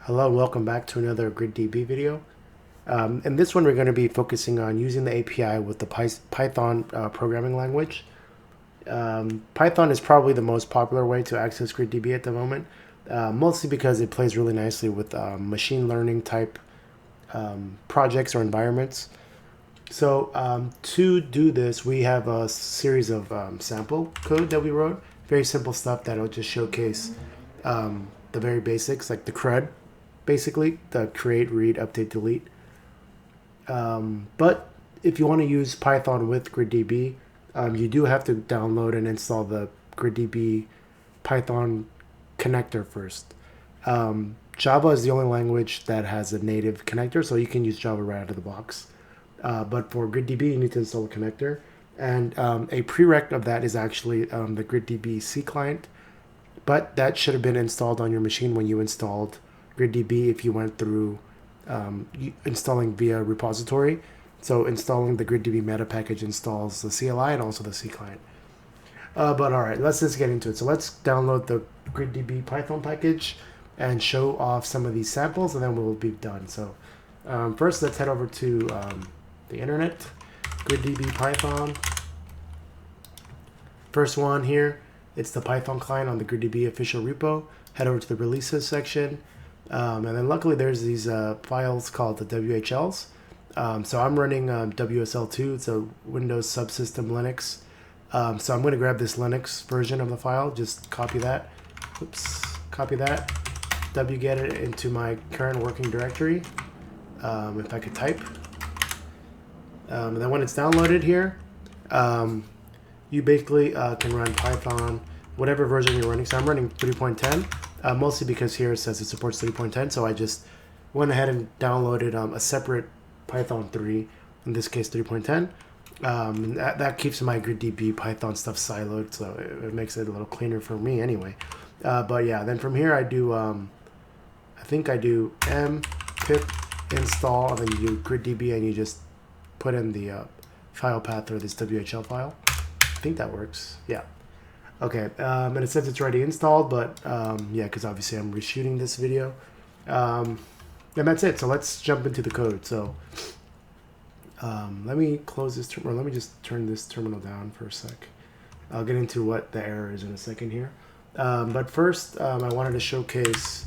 Hello, welcome back to another GridDB video. In this one, we're going to be focusing on using the API with the Python programming language. Python is probably the most popular way to access GridDB at the moment, mostly because it plays really nicely with machine learning type projects or environments. So to do this, we have a series of sample code that we wrote. Very simple stuff that'll just showcase the very basics, like the CRUD, basically, the create, read, update, delete. But if you want to use Python with GridDB, you do have to download and install the GridDB Python connector first. Java is the only language that has a native connector, so you can use Java right out of the box. But for GridDB, you need to install a connector. And a prereq of that is actually the GridDB C client. But that should have been installed on your machine when you installed GridDB if you went through installing via repository. So installing the GridDB meta package installs the CLI and also the C client. But all right, let's just get into it. So let's download the GridDB Python package and show off some of these samples, and then we'll be done. So first, let's head over to the internet, GridDB Python. First one here, it's the Python client on the GridDB official repo. Head over to the releases section. And then luckily there's these files called the WHLs. So I'm running WSL2, it's a Windows subsystem Linux. So I'm going to grab this Linux version of the file, just copy that. Oops, copy that. Wget it into my current working directory, if I could type. And then when it's downloaded here, you basically can run Python, whatever version you're running. So I'm running 3.10, mostly because here it says it supports 3.10. So I just went ahead and downloaded a separate Python 3, in this case 3.10. That keeps my GridDB Python stuff siloed, so it makes it a little cleaner for me anyway. But yeah, then from here I do, I think I do pip install, and then you do GridDB and you just put in the file path or this WHL file. I think that works. Yeah. Okay. And it says it's already installed, but yeah, because obviously I'm reshooting this video. And that's it. So let's jump into the code. So let me close this, or let me just turn this terminal down for a sec. I'll get into what the error is in a second here. But first, I wanted to showcase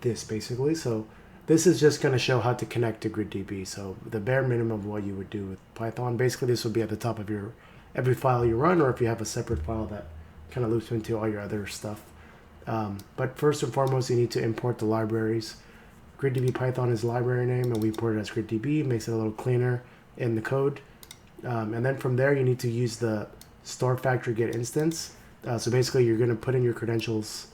this basically. So this is just going to show how to connect to GridDB. So the bare minimum of what you would do with Python. Basically, this will be at the top of your every file you run, or if you have a separate file that kind of loops into all your other stuff. But first and foremost, you need to import the libraries. GridDB Python is library name, and we import it as GridDB. Makes it a little cleaner in the code. And then from there, you need to use the store factory get instance. So basically, you're going to put in your credentials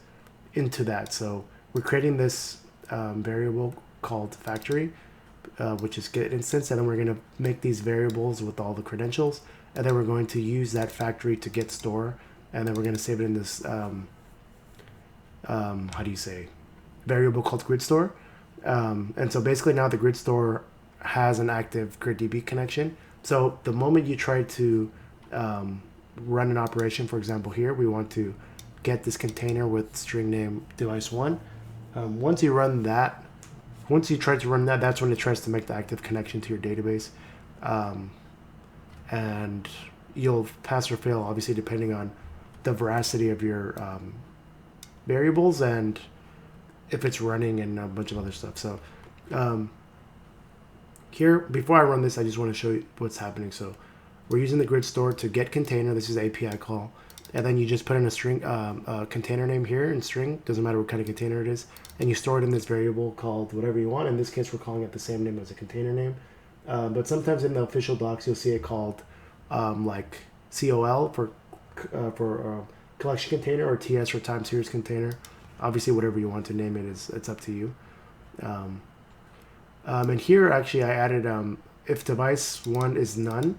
into that. So we're creating this variable called factory, which is get instance, and then we're going to make these variables with all the credentials, and then we're going to use that factory to get store, and then we're going to save it in this how do you say, variable called grid store. And so basically now the grid store has an active GridDB connection. So the moment you try to run an operation, for example here, we want to get this container with string name device1. Once you try to run that, that's when it tries to make the active connection to your database. And you'll pass or fail, obviously, depending on the veracity of your variables and if it's running and a bunch of other stuff. So here, before I run this, I just want to show you what's happening. So we're using the grid store to get container. This is the API call. And then you just put in a string, container name here in string. Doesn't matter what kind of container it is. And you store it in this variable called whatever you want. In this case, we're calling it the same name as a container name. But sometimes in the official docs, you'll see it called like COL for collection container, or TS for time series container. Obviously, whatever you want to name it it's up to you. And here, actually, I added if device 1 is none,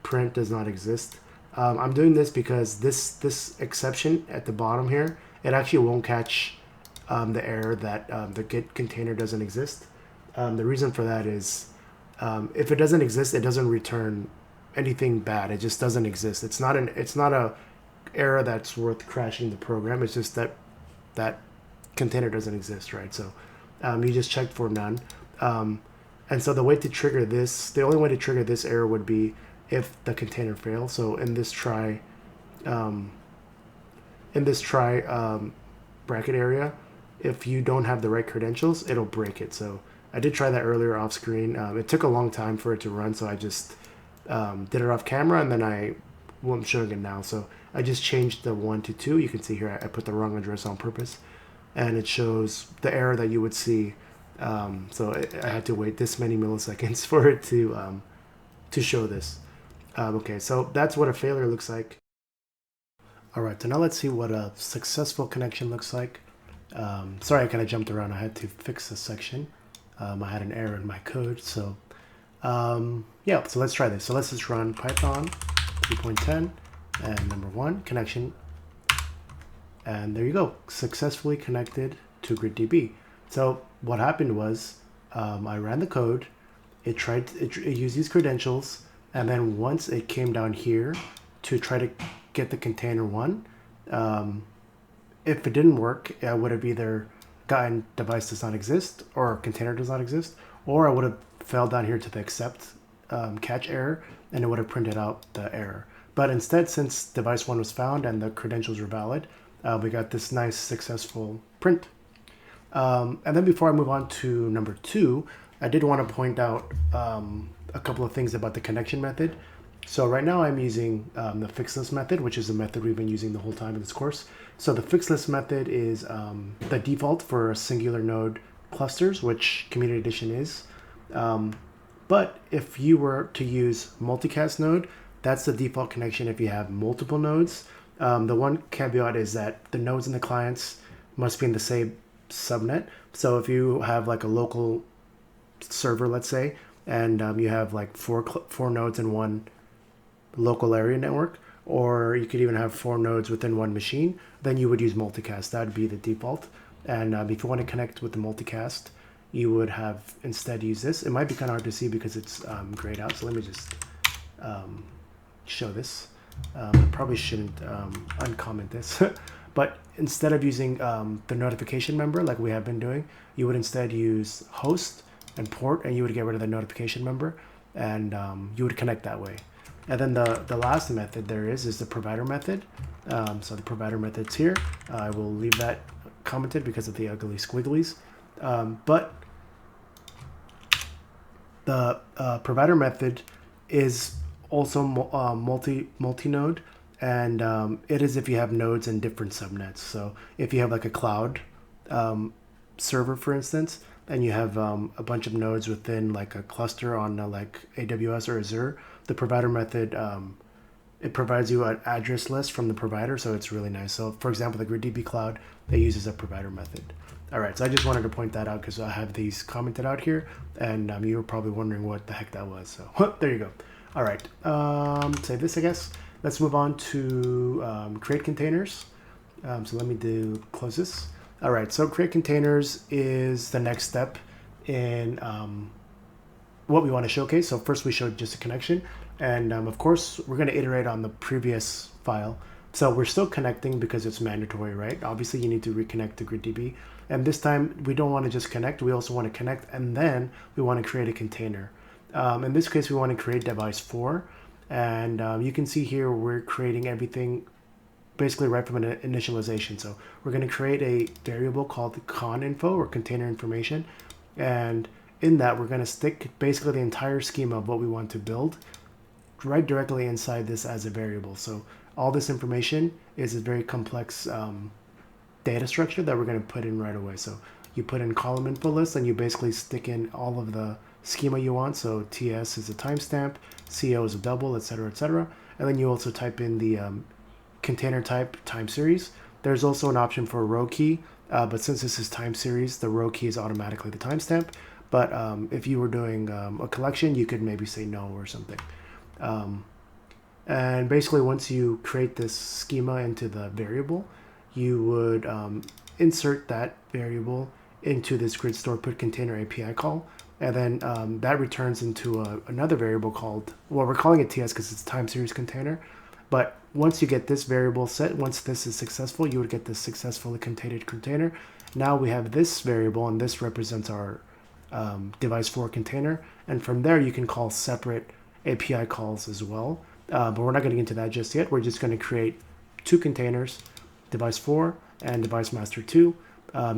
print does not exist. I'm doing this because this exception at the bottom here, it actually won't catch the error that the get container doesn't exist. The reason for that is if it doesn't exist, it doesn't return anything bad. It just doesn't exist. It's not a error that's worth crashing the program. It's just that container doesn't exist, right? So you just check for none. And so the way to trigger this, the only way to trigger this error would be if the container fails. So in this try bracket area, if you don't have the right credentials, it'll break it. So I did try that earlier off screen. It took a long time for it to run, so I just did it off camera, and then I'm showing it now. So I just changed the 1 to 2. You can see here I put the wrong address on purpose, and it shows the error that you would see. So I had to wait this many milliseconds for it to show this. Okay, so that's what a failure looks like. All right, so now let's see what a successful connection looks like. Sorry, I kind of jumped around. I had to fix this section. I had an error in my code, so yeah, so let's try this. So let's just run Python 3.10 and number 1 connection, and there you go, successfully connected to GridDB. So what happened was I ran the code, it used these credentials, and then once it came down here to try to get the container 1, if it didn't work, I would have either gotten device does not exist or container does not exist, or I would have fell down here to the accept catch error, and it would have printed out the error. But instead, since device 1 was found and the credentials were valid, we got this nice successful print. And then before I move on to number 2, I did want to point out a couple of things about the connection method. So right now I'm using the fixedlist method, which is the method we've been using the whole time in this course. So the fixedlist method is the default for singular node clusters, which Community Edition is. But if you were to use multicast node, that's the default connection if you have multiple nodes. The one caveat is that the nodes in the clients must be in the same subnet. So if you have like a local server, let's say, and you have like four nodes in one local area network, or you could even have 4 nodes within one machine, then you would use multicast. That would be the default. And if you want to connect with the multicast, you would have instead use this. It might be kind of hard to see because it's grayed out. So let me just show this. I probably shouldn't uncomment this. But instead of using the notification member like we have been doing, you would instead use host and port, and you would get rid of the notification member, and you would connect that way. And then the last method there is the provider method. So the provider method's here. I will leave that commented because of the ugly squigglies. But the provider method is also multi-node, and it is if you have nodes in different subnets. So if you have like a cloud server, for instance, and you have a bunch of nodes within like a cluster on like AWS or Azure, the provider method, it provides you an address list from the provider, so it's really nice. So for example, the GridDB cloud, it uses a provider method. All right, so I just wanted to point that out because I have these commented out here, and you were probably wondering what the heck that was. So there you go. All right, save this, I guess. Let's move on to create containers. So let me close this. All right, so create containers is the next step in what we want to showcase. So first we showed just a connection, and of course we're going to iterate on the previous file. So we're still connecting because it's mandatory, right? Obviously you need to reconnect to GridDB, and this time we don't want to just connect, we also want to connect, and then we want to create a container. In this case we want to create device 4, and you can see here we're creating everything basically right from an initialization. So we're going to create a variable called the con info, or container information, and in that we're going to stick basically the entire schema of what we want to build right directly inside this as a variable. So all this information is a very complex data structure that we're going to put in right away. So you put in column info list, and you basically stick in all of the schema you want. So TS is a timestamp, CO is a double, etc., etc. And then you also type in the container type time series. There's also an option for a row key, but since this is time series, the row key is automatically the timestamp. But if you were doing a collection, you could maybe say no or something. And basically once you create this schema into the variable, you would insert that variable into this grid store put container API call, and then that returns into another variable called, well, we're calling it TS because it's time series container. But once you get this variable set, once this is successful, you would get this successfully contained container, now we have this variable, and this represents our device 4 container. And from there, you can call separate API calls as well. But we're not going to get into that just yet. We're just going to create two containers, device 4 and device master 2.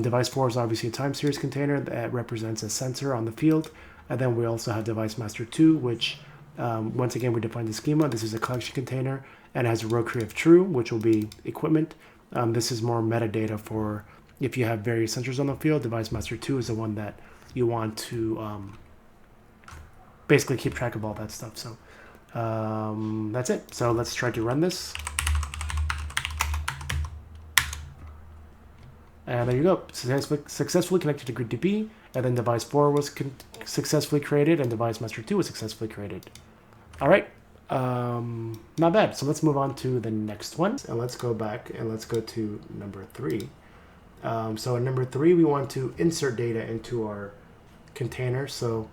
Device 4 is obviously a time series container that represents a sensor on the field. And then we also have device master 2, which once again, we define the schema. This is a collection container and has a row create of true, which will be equipment. This is more metadata for if you have various sensors on the field. Device master 2 is the one that you want to basically keep track of all that stuff. So that's it. So let's try to run this. And there you go. Successfully connected to GridDB. And then device 4 was successfully created and device master 2 was successfully created. All right. Not bad. So let's move on to the next one. And let's go back and let's go to number 3. So in number 3, we want to insert data into our container. So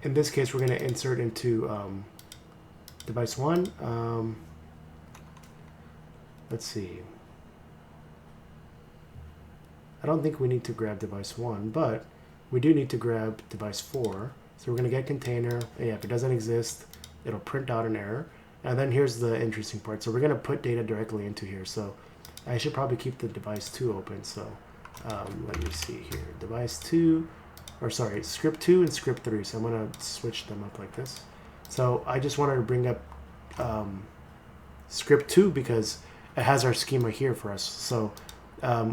in this case, we're going to insert into device 1. Let's see. I don't think we need to grab device 1, but we do need to grab device 4. So we're going to get container. Yeah, if it doesn't exist, it'll print out an error. And then here's the interesting part. So we're going to put data directly into here. So I should probably keep the device 2 open. So let me see here. Device 2, or sorry, script 2 and script 3. So I'm going to switch them up like this. So I just wanted to bring up script 2 because it has our schema here for us. So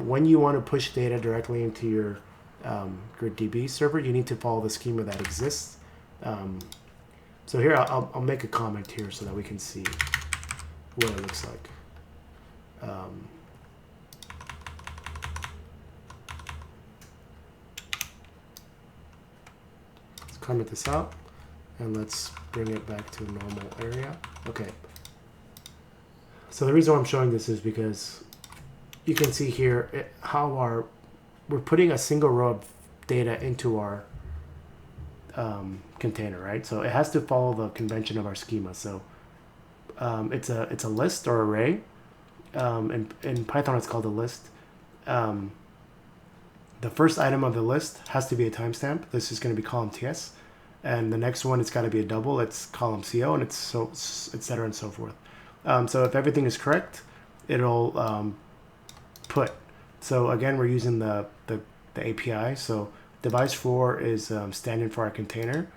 when you want to push data directly into your GridDB server, you need to follow the schema that exists. So here, I'll make a comment here so that we can see what it looks like. Let's comment this out, and let's bring it back to a normal area. Okay. So the reason why I'm showing this is because you can see here how we're putting a single row of data into our container, right? So it has to follow the convention of our schema. So it's a list or array. In Python, it's called a list. The first item of the list has to be a timestamp. This is going to be column TS, and the next one, it's got to be a double. It's column CO, and it's so etc. and so forth. So if everything is correct, it'll put. So again, we're using the API. So device 4 is standing for our container,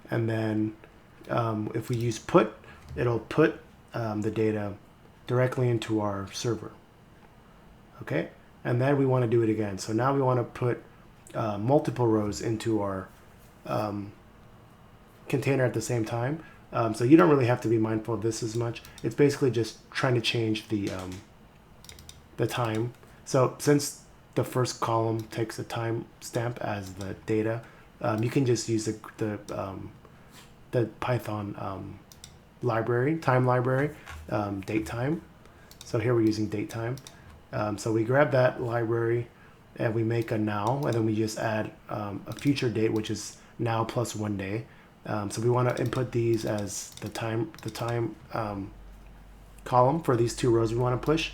and then if we use put, it'll put the data directly into our server. Okay, and then we want to do it again. So now we want to put multiple rows into our container at the same time. So you don't really have to be mindful of this as much. It's basically just trying to change the time. So since the first column takes a timestamp as the data, you can just use the Python library, time library, date time. So here we're using date time. So we grab that library and we make a now, and then we just add a future date, which is now plus 1 day. So we want to input these as the time column for these two rows we want to push,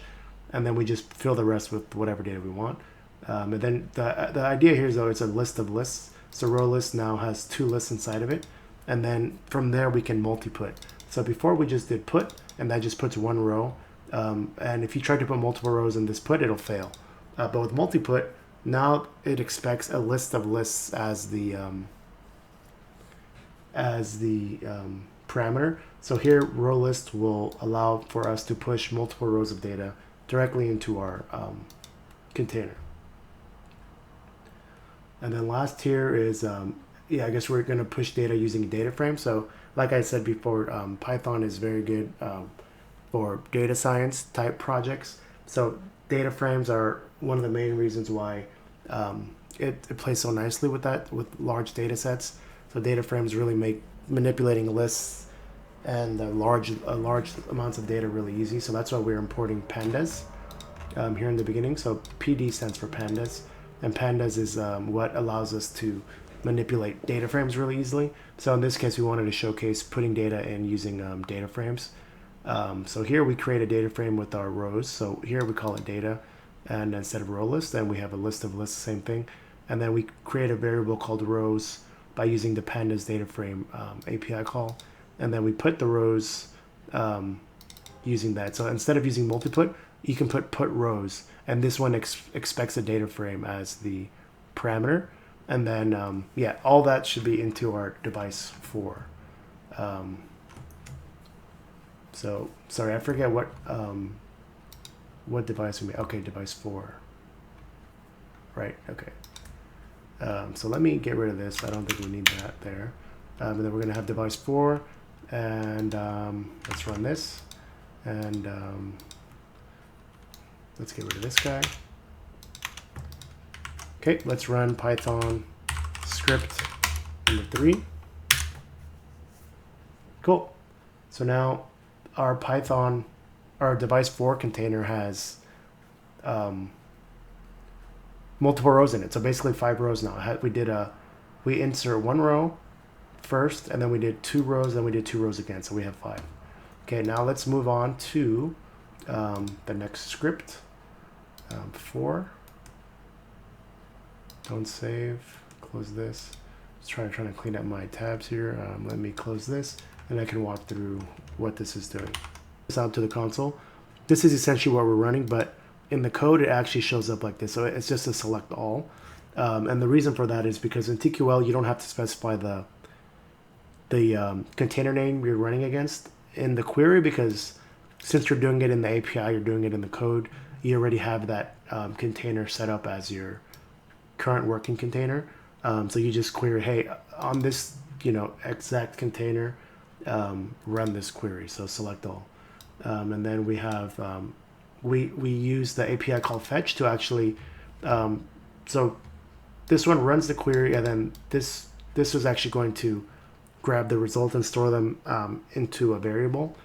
and then we just fill the rest with whatever data we want. And then the idea here is, though, it's a list of lists. So row list now has 2 lists inside of it, and then from there we can multi-put. So before we just did put, and that just puts 1 row. And if you try to put multiple rows in this put, it'll fail. But with multi-put, now it expects a list of lists as the parameter. So here, row list will allow for us to push multiple rows of data directly into our container. And then last here is, yeah, I guess we're going to push data using a data frame. So like I said before, Python is very good for data science type projects. So data frames are one of the main reasons why it plays so nicely with that, with large data sets. So data frames really make manipulating lists and large amounts of data really easy. So that's why we're importing pandas here in the beginning. So PD stands for pandas, and pandas is what allows us to manipulate data frames really easily. So in this case, we wanted to showcase putting data in using data frames. So here we create a data frame with our rows. So here we call it data. and instead of row list, and we have a list of lists, same thing. And then we create a variable called rows by using the pandas data frame API call. And then we put the rows using that. So instead of using multiput, you can put rows. And this one expects a data frame as the parameter. And then, yeah, all that should be into our device 4. So, sorry, I forget what device we made. Okay, device 4. Right, okay. So let me get rid of this. I don't think we need that there. And then we're going to have device 4. And let's run this. And let's get rid of this guy. Okay, let's run Python script number 3. Cool. So now our device 4 container has multiple rows in it. So basically 5 rows now. We insert 1 row first, and then we did 2 rows, then we did 2 rows again. So we have 5. Okay, now let's move on to the next script. 4. Don't save. Close this. Just trying to clean up my tabs here. Let me close this, and I can walk through what this is doing. This out to the console. This is essentially what we're running, but in the code, it actually shows up like this. So it's just a select all. And the reason for that is because in TQL, you don't have to specify the container name you're running against in the query, because since you're doing it in the API, you're doing it in the code, you already have that container set up as your current working container. So you just query, hey, on this exact container, run this query. So select all. And then we have we use the API called fetch to actually so this one runs the query, and then this is actually going to grab the result and store them into a variable.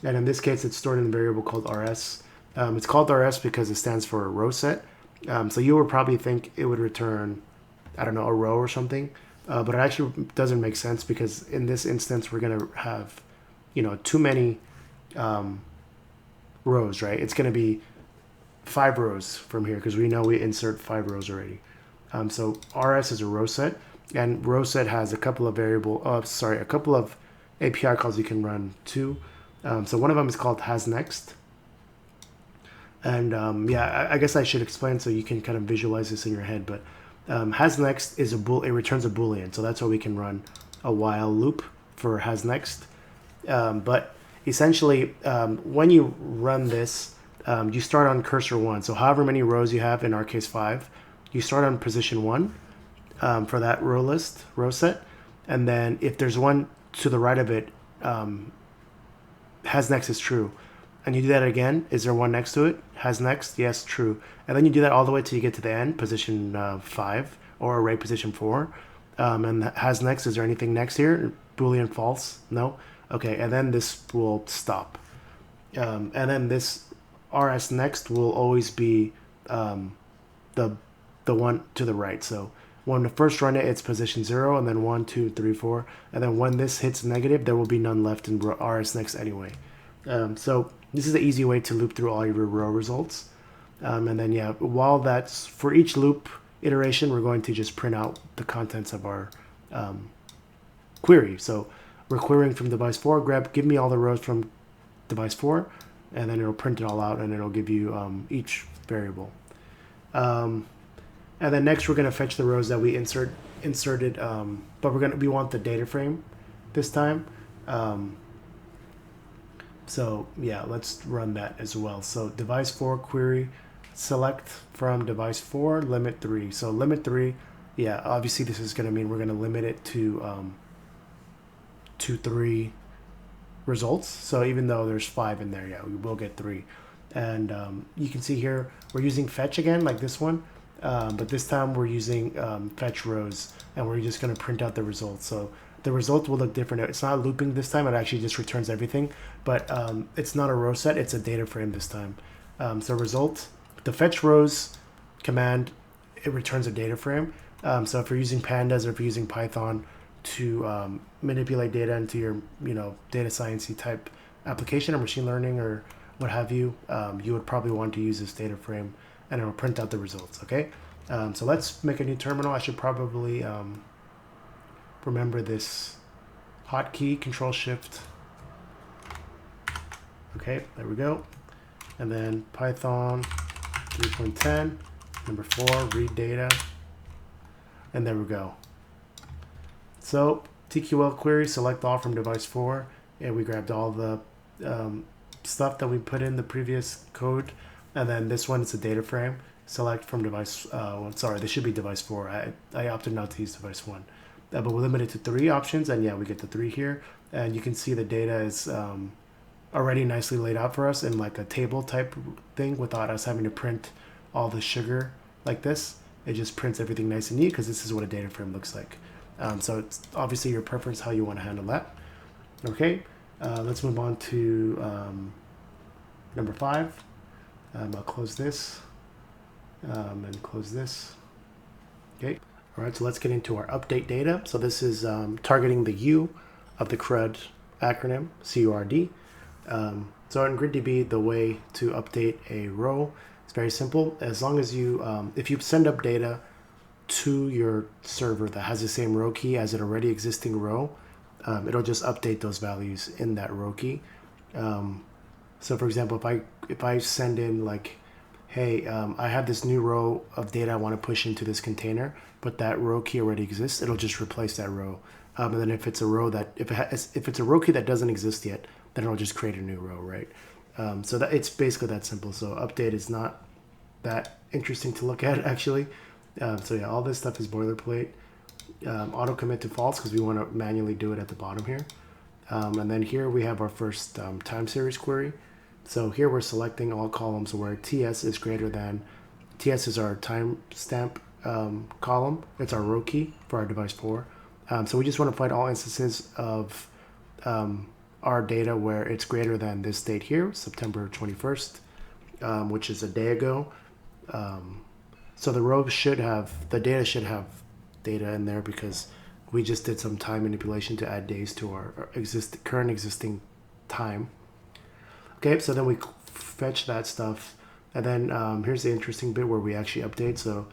And in this case, it's stored in a variable called rs. It's called rs because it stands for a row set. So you would probably think it would return, I don't know, a row or something, but it actually doesn't make sense, because in this instance we're going to have too many rows, right? It's going to be 5 rows from here, because we know we insert 5 rows already. So rs is a row set, and row set has a couple of a couple of API calls you can run too. So one of them is called hasNext. And yeah, I guess I should explain so you can kind of visualize this in your head. But hasNext is it returns a Boolean, so that's why we can run a while loop for hasNext. But essentially, when you run this, you start on cursor 1. So however many rows you have, in our case 5, you start on position 1 for that row set. And then if there's one to the right of it, hasNext is true. And you do that again, is there one next to it? hasNext, yes, true. And then you do that all the way till you get to the end, position 5, or array position 4. And hasNext, is there anything next here? Boolean false, no? Okay, and then this will stop. And then this rsNext will always be the one to the right. So when we first run it, it's position 0, and then 1, 2, 3, 4. And then when this hits negative, there will be none left in rsNext anyway. So this is an easy way to loop through all your row results. And then, yeah, while that's for each loop iteration, we're going to just print out the contents of our query. So we're querying from device 4, give me all the rows from device 4, and then it'll print it all out, and it'll give you each variable. And then next we're going to fetch the rows that we inserted, but we want the data frame this time. So yeah, let's run that as well. So device 4 query, select from device 4, limit 3. So limit 3, yeah, obviously this is going to mean we're going to limit it to 3 results. So even though there's 5 in there, yeah, we will get 3. And you can see here we're using fetch again, like this one, but this time we're using fetch rows, and we're just going to print out the results. So the result will look different. It's not looping this time, it actually just returns everything, but it's not a row set, it's a data frame this time. So result, the fetch rows command, it returns a data frame. So if you're using pandas, or if you're using Python to manipulate data into your data science-y type application, or machine learning, or what have you, you would probably want to use this data frame and it'll print out the results, okay? So let's make a new terminal. I should probably remember this hotkey, Control Shift. Okay, there we go. And then Python 3.10, number 4, read data. And there we go. So TQL query, select all from device 4. And we grabbed all the stuff that we put in the previous code. And then this one is a data frame. Select from device, sorry, this should be device 4. I opted not to use device 1. But we're limited to 3 options. And yeah, we get the 3 here. And you can see the data is already nicely laid out for us in like a table type thing without us having to print all the sugar like this. It just prints everything nice and neat because this is what a data frame looks like. So it's obviously your preference how you want to handle that. Okay, let's move on to number 5. I'll close this and close this. Okay, all right, so let's get into our update data. So this is targeting the U of the CRUD acronym, CURD. So in GridDB, the way to update a row is very simple. As long as you, if you send up data to your server that has the same row key as an already existing row, it'll just update those values in that row key. So for example, if I send in like, hey, I have this new row of data I want to push into this container, but that row key already exists, it'll just replace that row. And then if it's a row that, if it's a row key that doesn't exist yet, then it'll just create a new row, right? So that it's basically that simple. So update is not that interesting to look at actually. So yeah, all this stuff is boilerplate. Auto commit to false because we want to manually do it at the bottom here. And then here we have our first time series query. So here we're selecting all columns where TS is greater than, TS is our timestamp column. It's our row key for our device 4. So we just want to find all instances of our data where it's greater than this date here, September 21st, which is a day ago. So the row should have, the data should have data in there because we just did some time manipulation to add days to our current existing time. Okay, so then we fetch that stuff. And then here's the interesting bit where we actually update. So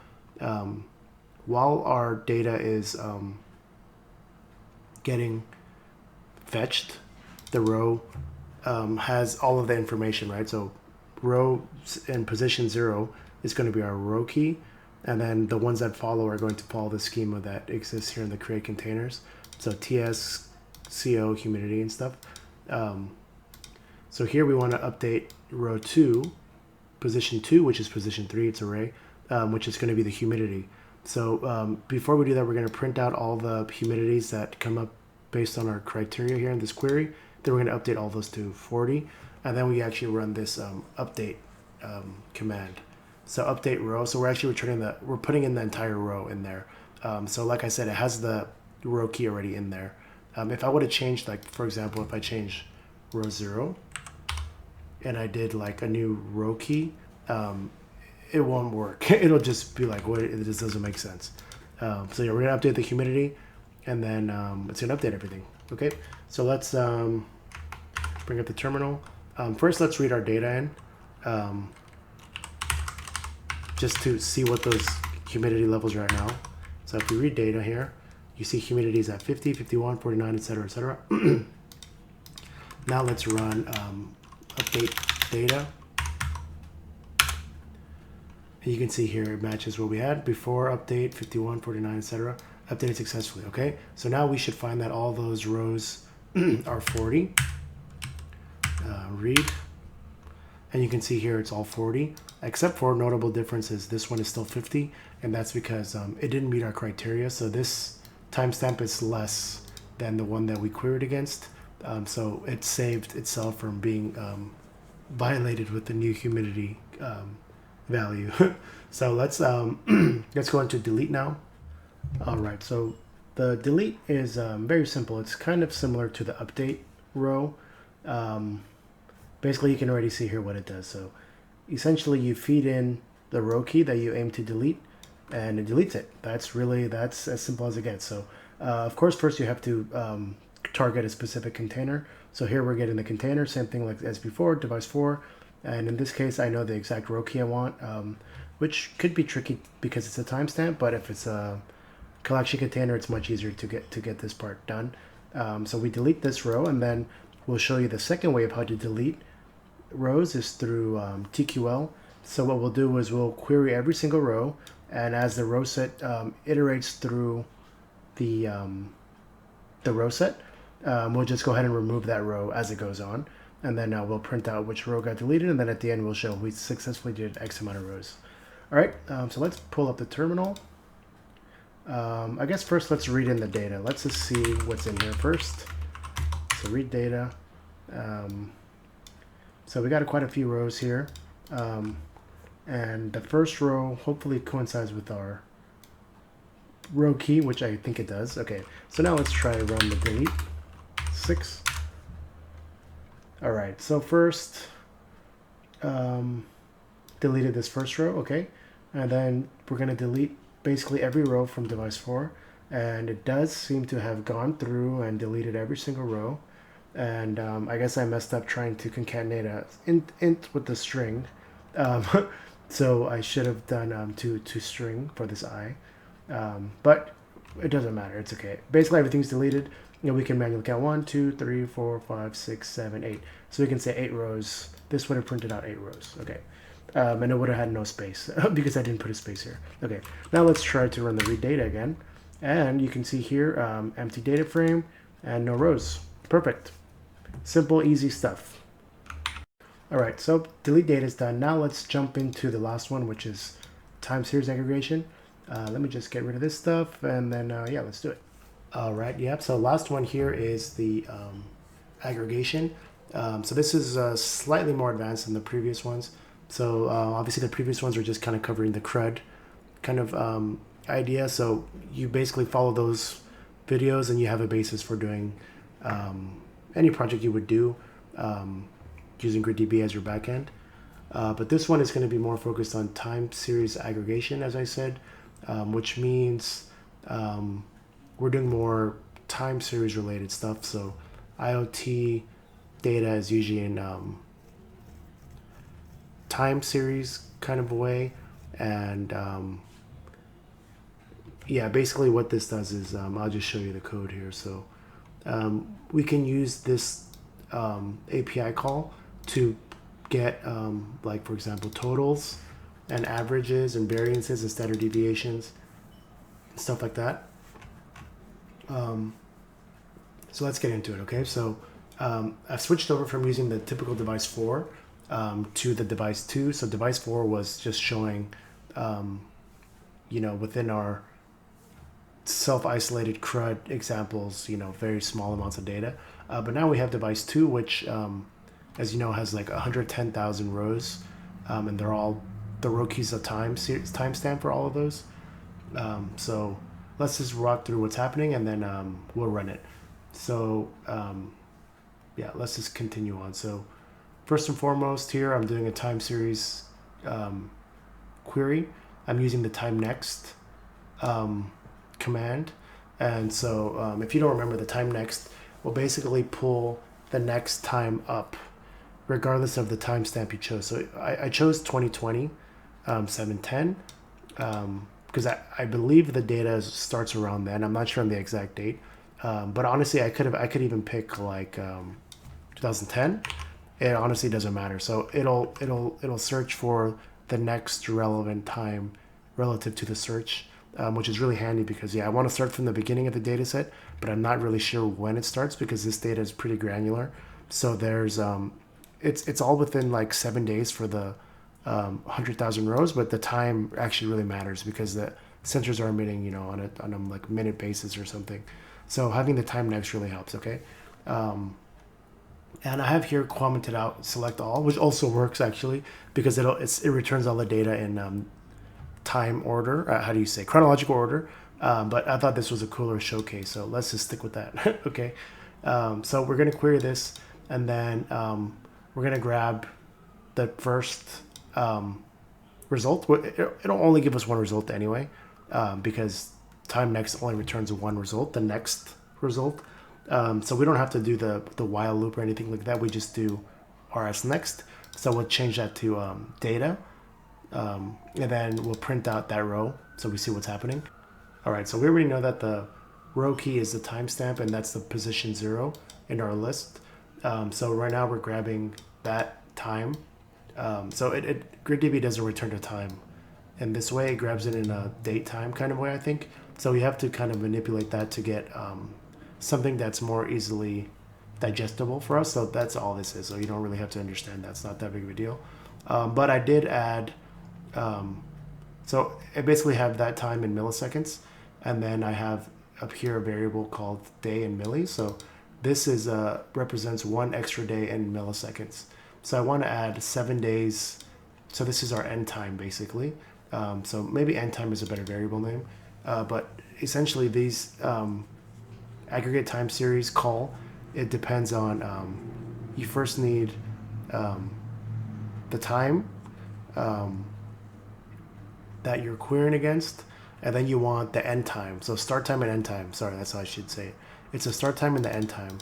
while our data is getting fetched, the row has all of the information, right? So row in position 0 is going to be our row key. And then the ones that follow are going to follow the schema that exists here in the create containers. So TS, CO, humidity and stuff. So here we want to update row 2, position 2, which is position 3, it's array, which is going to be the humidity. So before we do that, we're going to print out all the humidities that come up based on our criteria here in this query. Then we're going to update all those to 40. And then we actually run this update command. So update row. So we're actually returning we're putting in the entire row in there. So like I said, it has the row key already in there. If I would have changed, like for example, if I change row 0 and I did like a new row key, it won't work. It'll just be like, wait, this doesn't make sense. So yeah, we're gonna update the humidity and then it's gonna update everything. Okay, so let's bring up the terminal. First, let's read our data in. Just to see what those humidity levels are at now. So if we read data here, you see humidity is at 50, 51, 49, etc., etc. Now let's run update data. And you can see here it matches what we had before update, 51, 49, etc. Updated successfully, okay? So now we should find that all those rows are 40. Read. And you can see here it's all 40, except for notable differences. This one is still 50, and that's because it didn't meet our criteria. So this timestamp is less than the one that we queried against. So it saved itself from being violated with the new humidity value. So let's go into delete now. All right, so the delete is very simple. It's kind of similar to the update row. Basically, you can already see here what it does. So essentially, you feed in the row key that you aim to delete, and it deletes it. That's as simple as it gets. So of course, first you have to target a specific container. So here we're getting the container, same thing like as before, device 4. And in this case, I know the exact row key I want. which could be tricky because it's a timestamp, but if it's a collection container, it's much easier to get this part done. So we delete this row, and then we'll show you the second way of how to delete rows is through TQL. So what we'll do is we'll query every single row, and as the row set iterates through the row set, we'll just go ahead and remove that row as it goes on, and then we'll print out which row got deleted, and then at the end we'll show we successfully did X amount of rows. All right, so let's pull up the terminal. I guess first let's read in the data. Let's just see what's in here first. So read data. So we got quite a few rows here. And the first row hopefully coincides with our row key, which I think it does. Okay, so now let's try to run the delete. 6. All right, so first deleted this first row, okay, and then we're going to delete basically every row from device 4, and it does seem to have gone through and deleted every single row. And I guess I messed up trying to concatenate a int with the string, so I should have done to string for this I, but it doesn't matter, it's okay. Basically everything's deleted. You know, we can manually count 1, 2, 3, 4, 5, 6, 7, 8. So we can say 8 rows. This would have printed out 8 rows. Okay. And it would have had no space because I didn't put a space here. Okay. Now let's try to run the read data again. And you can see here, empty data frame and no rows. Perfect. Simple, easy stuff. All right. So delete data is done. Now let's jump into the last one, which is time series aggregation. Let me just get rid of this stuff, and then, yeah, let's do it. All right, yep. So last one here is the aggregation. So this is slightly more advanced than the previous ones. So obviously the previous ones were just kind of covering the CRUD kind of idea. So you basically follow those videos and you have a basis for doing any project you would do using GridDB as your backend. But this one is going to be more focused on time series aggregation, as I said, which means we're doing more time series related stuff. So IoT data is usually in time series kind of a way. And yeah, basically what this does is I'll just show you the code here. So we can use this API call to get like, for example, totals and averages and variances and standard deviations, stuff like that. So let's get into it, okay? So I've switched over from using the typical device 4 to the device 2. So device 4 was just showing, you know, within our self-isolated CRUD examples, you know, very small amounts of data. But now we have device 2, which, as you know, has like 110,000 rows, and they're all, the row keys are timestamp for all of those. So let's just walk through what's happening, and then we'll run it. So yeah, let's just continue on. So first and foremost here, I'm doing a time series query. I'm using the time next command. And so if you don't remember, the time next will basically pull the next time up regardless of the timestamp you chose. So I chose 2020 710 because I believe the data starts around then. I'm not sure on the exact date, but honestly I could even pick like 2010. It honestly doesn't matter. So it'll search for the next relevant time relative to the search, which is really handy because, yeah, I want to start from the beginning of the data set, but I'm not really sure when it starts because this data is pretty granular. So there's it's all within like 7 days for the 100,000 rows, but the time actually really matters because the sensors are emitting, you know, on a like minute basis or something. So having the time next really helps. Okay. And I have here commented out select all, which also works actually because it returns all the data in time order. How do you say, chronological order? But I thought this was a cooler showcase, so let's just stick with that. Okay. So we're gonna query this, and then we're gonna grab the first result. It'll only give us one result anyway, because time next only returns one result, the next result. So we don't have to do the while loop or anything like that. We just do rs next. So we'll change that to data, and then we'll print out that row so we see what's happening. All right, so we already know that the row key is the timestamp, and that's the position 0 in our list. So right now we're grabbing that time. So GridDB doesn't return to time. And this way it grabs it in a date time kind of way, I think. So we have to kind of manipulate that to get something that's more easily digestible for us. So that's all this is. So you don't really have to understand that. It's not that big of a deal. But I did add, so I basically have that time in milliseconds. And then I have up here a variable called day in milli. So this is represents 1 extra day in milliseconds. So I want to add 7 days. So this is our end time basically. So maybe end time is a better variable name. But essentially these aggregate time series call, it depends on, you first need the time that you're querying against, and then you want the end time. So start time and end time. Sorry, that's how I should say it. It's a start time and the end time.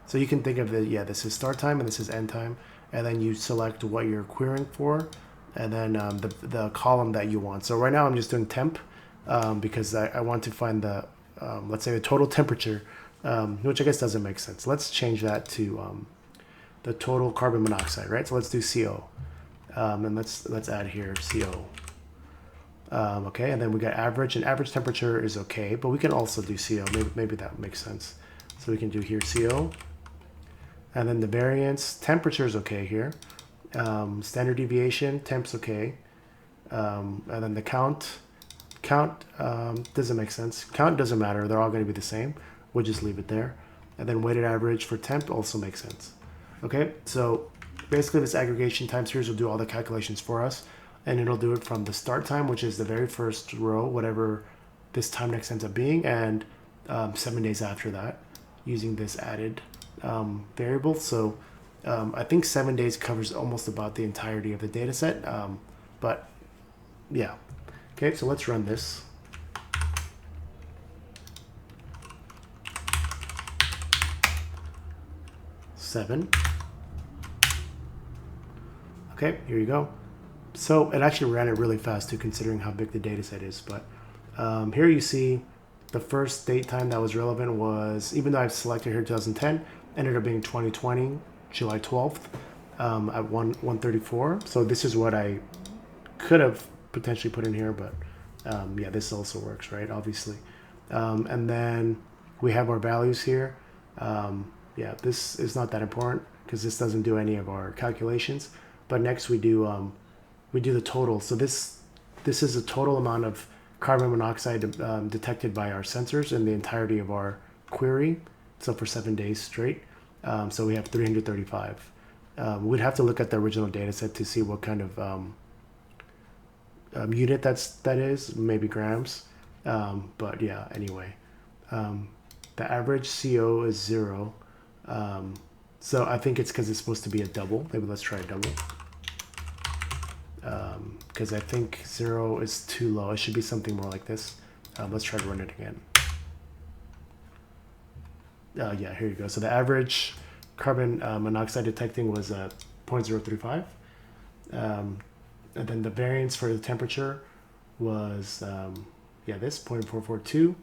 So you can think of it, yeah, this is start time and this is end time. And then you select what you're querying for, and then the column that you want. So right now I'm just doing temp because I want to find the, let's say the total temperature, which I guess doesn't make sense. Let's change that to the total carbon monoxide, right? So let's do CO. And let's add here CO. Okay, and then we got average, and average temperature is okay, but we can also do CO. Maybe that makes sense. So we can do here CO, and then the variance, temperature is okay here. Standard deviation, temp's okay. And then the count doesn't make sense. Count doesn't matter. They're all going to be the same. We'll just leave it there. And then weighted average for temp also makes sense. Okay, so basically this aggregation time series will do all the calculations for us, and it'll do it from the start time, which is the very first row, whatever this time next ends up being, and 7 days after that, using this added variable. So I think 7 days covers almost about the entirety of the data set, but yeah. Okay, so let's run this. Seven. Okay, here you go. So it actually ran it really fast too, considering how big the data set is. But here you see the first date time that was relevant was, even though I've selected here 2010, ended up being 2020, July 12th at 1:34. So this is what I could have potentially put in here, but yeah, this also works, right? Obviously. And then we have our values here. Yeah, this is not that important because this doesn't do any of our calculations. But next we do the total. So this is the total amount of carbon monoxide detected by our sensors in the entirety of our query. So for 7 days straight. So we have 335. We'd have to look at the original data set to see what kind of unit that is, maybe grams. But yeah, anyway. The average CO is 0. So I think it's because it's supposed to be a double. Maybe let's try a double. Because I think 0 is too low. It should be something more like this. Let's try to run it again. Yeah, here you go. So the average carbon monoxide detecting was 0.035. And then the variance for the temperature was, yeah, this 0.442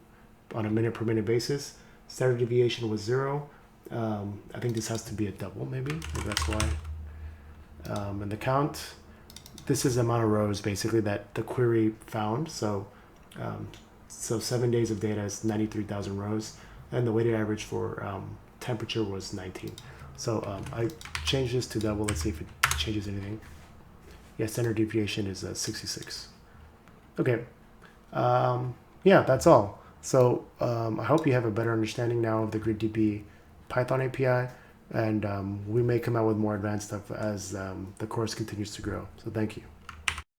on a minute per minute basis. Standard deviation was 0. I think this has to be a double, maybe that's why. And the count, this is the amount of rows basically that the query found. So, so 7 days of data is 93,000 rows, and the weighted average for temperature was 19. So I changed this to double. Let's see if it changes anything. Yeah, standard deviation is 66. Okay. Yeah, that's all. So I hope you have a better understanding now of the GridDB Python API, and we may come out with more advanced stuff as the course continues to grow. So thank you.